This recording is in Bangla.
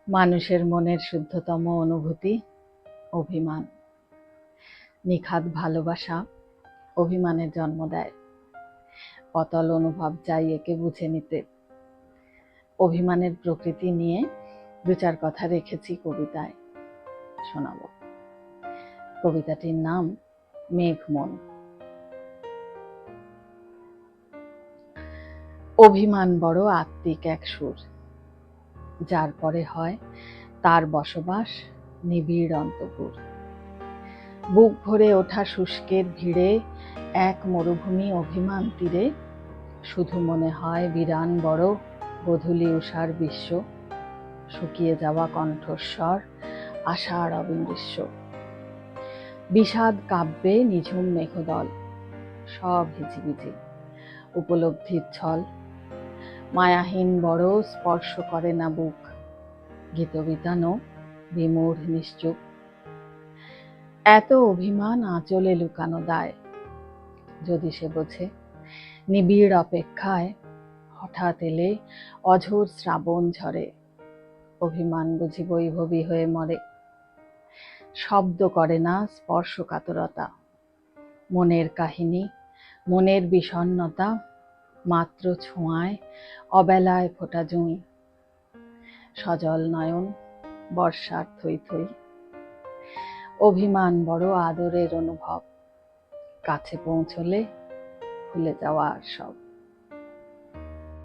মানুষের মনের শুদ্ধতম অনুভূতি অভিমান। নিখাদ ভালোবাসা অভিমানের জন্ম দেয়। অতল অনুভব চাই একে বুঝে নিতে। অভিমানের প্রকৃতি নিয়ে দু চার কথা রেখেছি কবিতায়, শোনাব। কবিতাটির নাম মেঘমন। অভিমান বড় আত্মিক এক সুর, যার পরে হয় তার বসবাস নিবিড় অন্তপুর। বুক ভরে ওঠা শুষ্কের ভিড়ে এক মরুভূমি অভিমান তীরে, শুধু মনে হয় বিরান বড় গোধূলি উষার বিশ্ব, শুকিয়ে যাওয়া কণ্ঠস্বর আষাঢ় অবিমৃশ্য। বিষাদ কাব্যে নিঝুম মেঘদল, সব হিজিবিজি উপলব্ধির ছল। মায়াহীন বড় স্পর্শ করে না বুক, গীতবিতানো বিমূঢ় নিশ্চুপ। এত অভিমান আঁচলে লুকানো দায়, যদি সে বোঝে নিবিড় অপেক্ষায় হঠাৎ এলে অঝোর শ্রাবণ ঝরে। অভিমান বুঝি বৈভবী হয়ে মরে, শব্দ করে না স্পর্শকাতরতা। মনের কাহিনী, মনের বিষণ্ণতা মাত্র ছোঁয়ায় অবেলায় ফোটা জুঁই। সজল নয়ন বর্ষার থই থই। অভিমান বড় আদরের অনুভব, কাছে পৌঁছলে ভুলে যাওয়া আর সব।